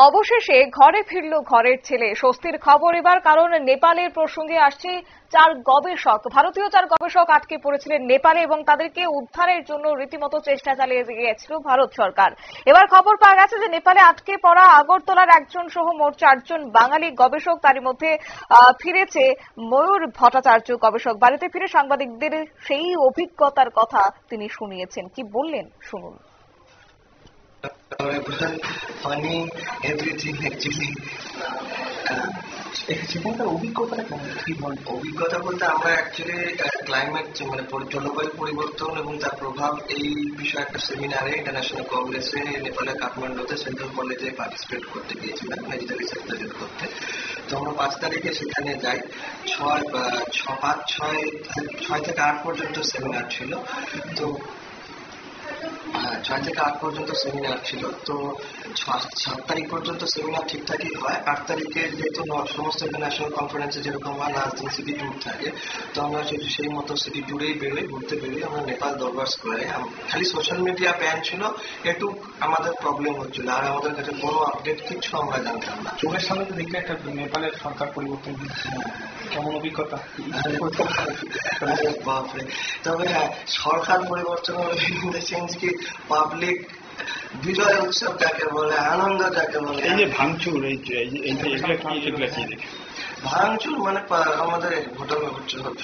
অবশেষে ঘরে ফিরল ঘরের ছেলে। স্বস্তির খবর এবার, কারণ নেপালের প্রসঙ্গে আসছে। ভারতীয় 4 গবেষক আটকে পড়েছিলেন নেপালে এবং তাদেরকে উদ্ধারের জন্য রীতিমতো চেষ্টা চালিয়ে গিয়েছিল ভারত সরকার। এবার খবর পাওয়া গেছে যে নেপালে আটকে পড়া আগরতলার একজন সহ মোট 4 জন বাঙালি গবেষক, তারই মধ্যে ফিরেছে ময়ূর ভট্টাচার্য। গবেষক বাড়িতে ফিরে সাংবাদিকদের সেই অভিজ্ঞতার কথা তিনি শুনিয়েছেন। কি বললেন শুনুন। funny everything actually. সেখানকার অভিজ্ঞতাটা কেমন? অভিজ্ঞতা বলতে আমরা অ্যাকচুয়ালি ক্লাইমেট মানে জলবায়ু পরিবর্তন এবং তার প্রভাব এই বিষয়ে একটা সেমিনারে ইন্টারন্যাশনাল কংগ্রেসে নেপালের কাঠমান্ডুতে সেন্ট্রাল কলেজে পার্টিসিপেট করতে গিয়েছিলাম মেডিকেল রিসার্চ প্রেজেন্ট করতে। তো আমরা 5 তারিখে সেখানে যাই। 6 থেকে 8 পর্যন্ত সেমিনার ছিল। তো 6 থেকে 8 পর্যন্ত সেমিনার ছিল। তো 7 তারিখ পর্যন্ত সেমিনার ঠিকঠাকই হয়। 8 তারিখে যেহেতু সমস্ত ইন্টারন্যাশনাল কনফারেন্সে যেরকম হয় লাস্ট দিন সিটি ট্যুর থাকে, তো আমরা সেই মতো সিটি ট্যুরেই ঘুরতে বেরোই। আমরা নেপাল দরবার স্কোয়ারে, খালি সোশ্যাল মিডিয়া ব্যান ছিল, একটু আমাদের প্রবলেম হচ্ছিল, আর আমাদের কাছে কোনো আপডেট কিছু আমরা জানতাম না। চোখের সামনে তো দেখলে একটা নেপালের সরকার পরিবর্তন, কেমন অভিজ্ঞতা? বাপরে, তবে হ্যাঁ, সরকার পরিবর্তন কি পাবলিক বিজয় উৎসব যাকে বলে, আনন্দ যাকে বলে। এই যে ভাঙচুর, ভাঙচুর মানে আমাদের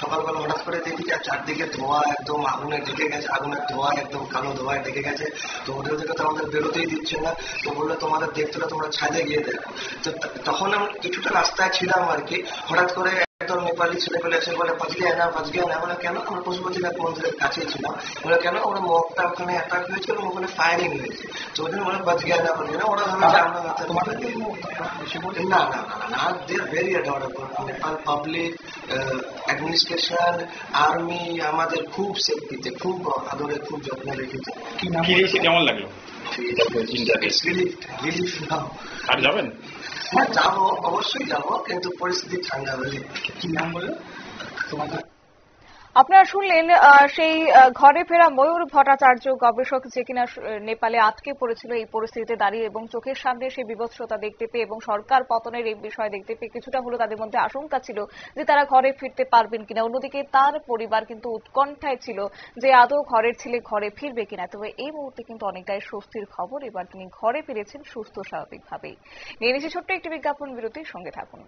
সকালবেলা হঠাৎ করে দেখি যে চারদিকে ধোঁয়া, একদম আগুনে ঢেকে গেছে, আগুনের ধোঁয়া একদম কালো ধোঁয়ায় ঢেকে গেছে। তো হোটেল থেকে তো আমাদের বেরোতেই দিচ্ছে না। তো বললো তোমাদের দেখতে হলে তোমরা ছাদে গিয়ে দেখো। তো তখন আমি কিছুটা রাস্তায় ছিলাম আর কি, হঠাৎ করে একদম নেপালি ছেলে পেলে এসে বলে বাজগে না। বলে কেন? আমরা পশুপতিনাথ মন্দিরের কাছেই ছিলাম। বলে কেন? ওরা মগটা ওখানে অ্যাটাক হয়েছে এবং ওখানে ফায়ারিং হয়েছে। তো ওখানে বলে বাজগে না। ওরা ভাবে আমরা না, they are very adorable. Nepal public administration, army আমাদের খুব সেফটিতে, খুব আদরে, খুব যত্নে রেখেছে। কেমন লাগলো? আর যাবেন? হ্যাঁ যাবো, অবশ্যই যাবো, কিন্তু পরিস্থিতি ঠান্ডা হলে। কি নাম বললো তোমাদের? আপনারা শুনলেন সেই ঘরে ফেরা ময়ূর ভট্টাচার্য গবেষক, যে কিনা নেপালে আটকে পড়েছিল এই পরিস্থিতিতে দাঁড়িয়ে, এবং চোখের সামনে সেই বিভৎসতা দেখতে পেয়ে এবং সরকার পতনের এই বিষয় দেখতে পেয়ে কিছুটা হলো তাদের মধ্যে আশঙ্কা ছিল যে তারা ঘরে ফিরতে পারবেন কিনা। অন্যদিকে তার পরিবার কিন্তু উৎকণ্ঠায় ছিল যে আদৌ ঘরের ছেলে ঘরে ফিরবে কিনা। তবে এই মুহূর্তে কিন্তু অনেকটাই স্বস্তির খবর, এবার তিনি ঘরে ফিরেছেন সুস্থ স্বাভাবিকভাবেই। নিয়ে নিচ্ছে ছোট্ট একটি বিজ্ঞাপন বিরতির সঙ্গে থাকুন।